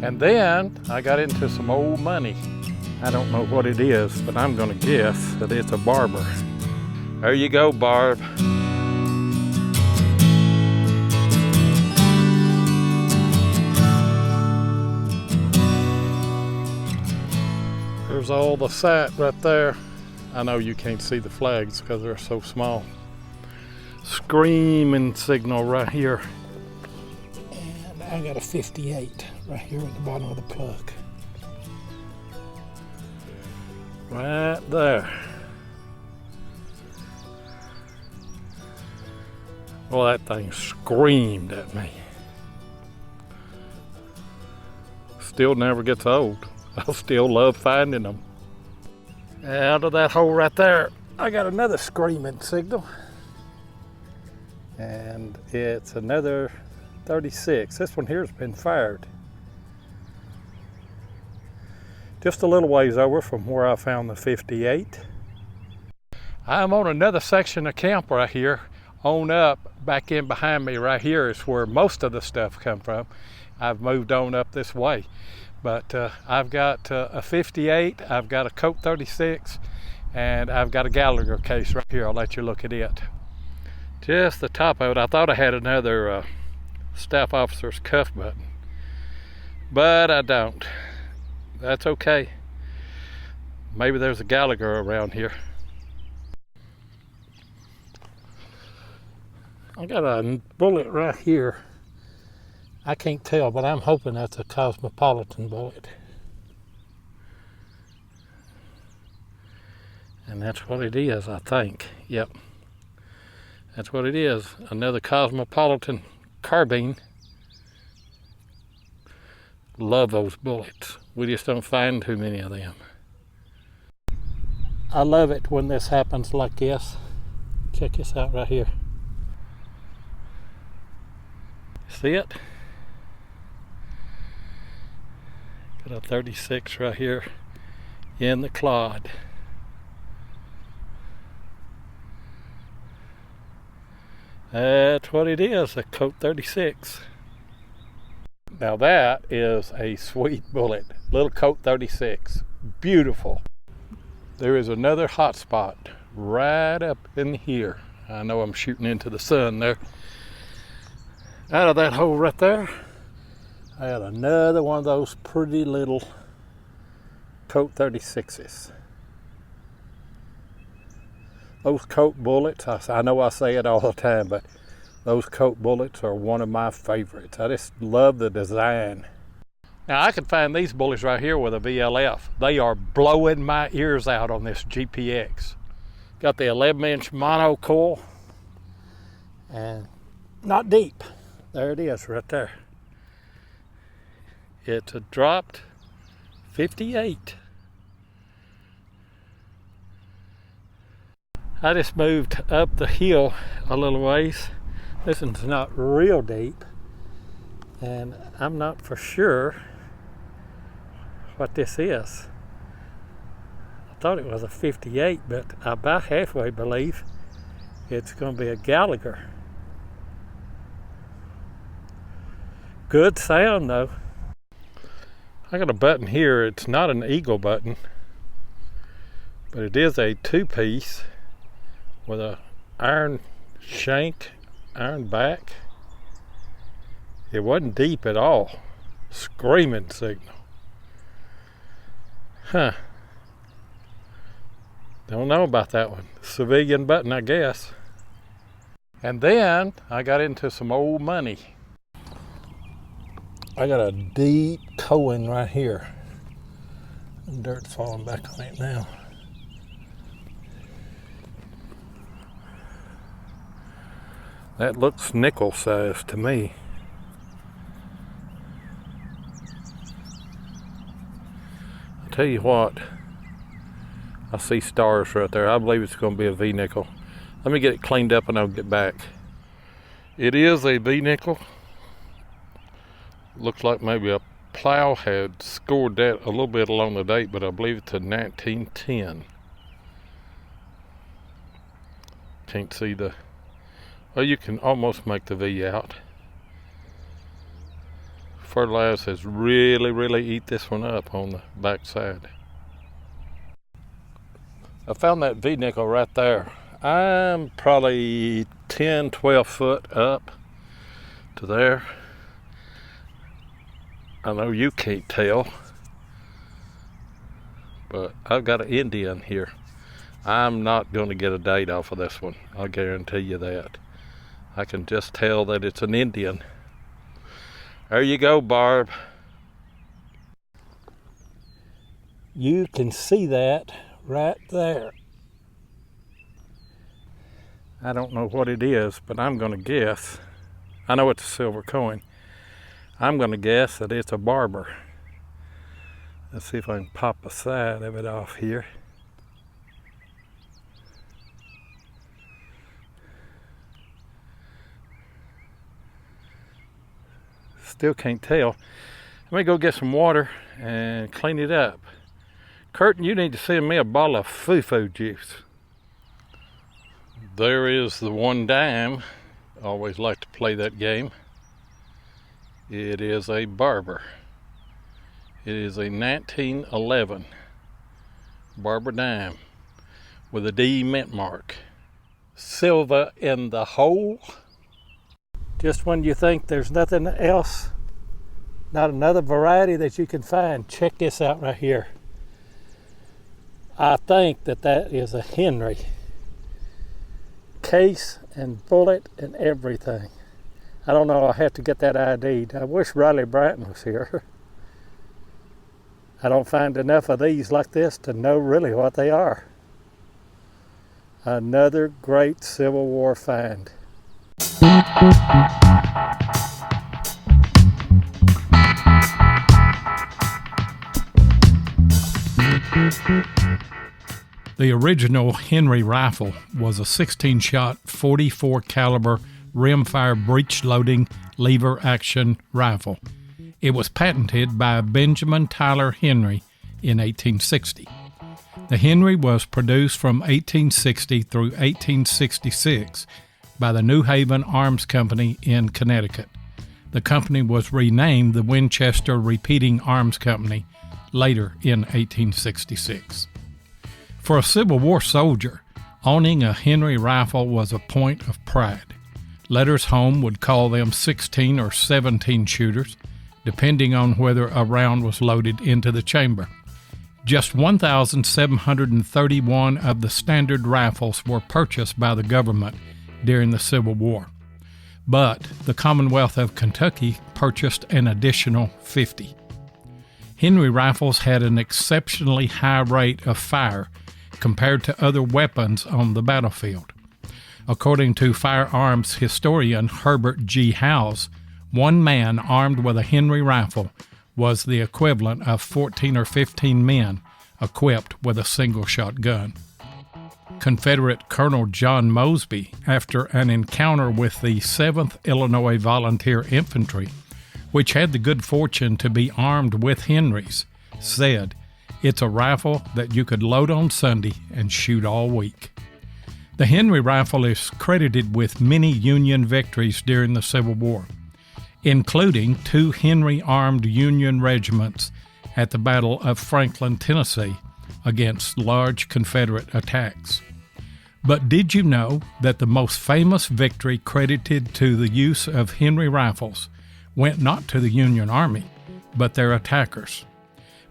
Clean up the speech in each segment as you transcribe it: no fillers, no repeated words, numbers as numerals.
And then I got into some old money. I don't know what it is, but I'm gonna guess that it's a barber. There you go, Barb. There's all the site right there. I know you can't see the flags because they're so small. Screaming signal right here. And I got a 58 right here at the bottom of the plug. Right there. Well, that thing screamed at me. Still never gets old. I still love finding them. Out of that hole right there, I got another screaming signal. And it's another 36. This one here has been fired. Just a little ways over from where I found the 58. I'm on another section of camp right here. On up, back in behind me right here is where most of the stuff come from. I've moved on up this way. But I've got a 58, I've got a Colt 36, and I've got a Gallagher case right here. I'll let you look at it. Just the top of it. I thought I had another staff officer's cuff button, but I don't. That's okay. Maybe there's a Gallagher around here. I got a bullet right here. I can't tell, but I'm hoping that's a Cosmopolitan bullet. And that's what it is, I think. Yep. That's what it is. Another Cosmopolitan carbine. Love those bullets. We just don't find too many of them. I love it when this happens like this. Check this out right here. See it? Got a 36 right here in the clod. That's what it is, a Colt 36. Now that is a sweet bullet, little Colt 36, beautiful. There is another hot spot right up in here. I know I'm shooting into the sun there. Out of that hole right there, I had another one of those pretty little Colt 36s. Those Colt bullets, I know I say it all the time, but those Colt bullets are one of my favorites. I just love the design. Now I can find these bullets right here with a VLF. They are blowing my ears out on this GPX. Got the 11-inch mono coil and not deep. There it is right there. It's a dropped 58. I just moved up the hill a little ways. This one's not real deep, and I'm not for sure what this is. I thought it was a 58, but I about halfway believe it's going to be a Gallagher. Good sound though. I got a button here. It's not an eagle button, but it is a two-piece with a iron shank, iron back. It wasn't deep at all. Screaming signal. Huh. Don't know about that one. Civilian button, I guess. And then I got into some old money. I got a deep Cohen right here. Dirt's falling back on it now. That looks nickel size to me. I'll tell you what, I see stars right there. I believe it's going to be a V-nickel. Let me get it cleaned up and I'll get back. It is a V-nickel. Looks like maybe a plow had scored that a little bit along the date, but I believe it's a 1910. Can't see the, well, you can almost make the V out. fertilizer has really eat this one up on the back side. I found that V-nickel right there. I'm probably 10-12 foot up to there. I know you can't tell, but I've got an Indian here. I'm not going to get a date off of this one, I'll guarantee you that. I can just tell that it's an Indian. There you go, Barb. You can see that right there. I don't know what it is, but I'm going to guess. I know it's a silver coin. I'm going to guess that it's a barber. Let's see if I can pop a side of it off here. Still can't tell. Let me go get some water and clean it up. Curtin, you need to send me a bottle of foo-foo juice. There is the 1 dime. I always like to play that game. It is a barber. It is a 1911 barber dime with a D mint mark. Silver in the hole. Just when you think there's nothing else, not another variety that you can find, check this out right here. I think that is a Henry. Case and bullet and everything. I don't know, I'll have to get that ID'd. I wish Riley Bratton was here. I don't find enough of these like this to know really what they are. Another great Civil War find. The original Henry rifle was a 16-shot 44 caliber rimfire breech-loading lever-action rifle. It was patented by Benjamin Tyler Henry in 1860. The Henry was produced from 1860 through 1866 by the New Haven Arms Company in Connecticut. The company was renamed the Winchester Repeating Arms Company later in 1866. For a Civil War soldier, owning a Henry rifle was a point of pride. Letters home would call them 16 or 17 shooters, depending on whether a round was loaded into the chamber. Just 1,731 of the standard rifles were purchased by the government during the Civil War, but the Commonwealth of Kentucky purchased an additional 50. Henry rifles had an exceptionally high rate of fire compared to other weapons on the battlefield. According to firearms historian Herbert G. Howes, one man armed with a Henry rifle was the equivalent of 14 or 15 men equipped with a single-shot gun. Confederate Colonel John Mosby, after an encounter with the 7th Illinois Volunteer Infantry, which had the good fortune to be armed with Henrys, said, "It's a rifle that you could load on Sunday and shoot all week." The Henry rifle is credited with many Union victories during the Civil War, including 2 Henry-armed Union regiments at the Battle of Franklin, Tennessee, against large Confederate attacks. But did you know that the most famous victory credited to the use of Henry rifles went not to the Union Army, but their attackers?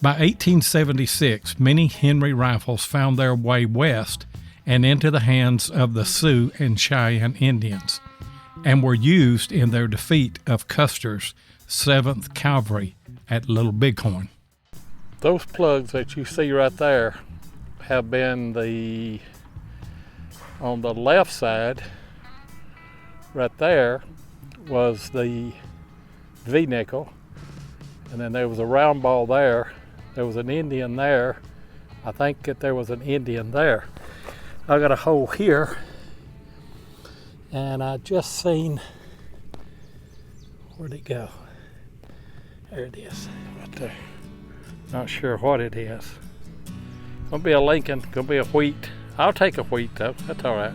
By 1876, many Henry rifles found their way west and into the hands of the Sioux and Cheyenne Indians, and were used in their defeat of Custer's 7th Cavalry at Little Bighorn. Those plugs that you see right there have been on the left side, right there, was the V-nickel, and then there was a round ball there. There was an Indian there. I think that there was an Indian there. I got a hole here, and I just seen, where'd it go? There it is, right there. Not sure what it is. Gonna be a Lincoln, gonna be a wheat. I'll take a wheat though, that's all right.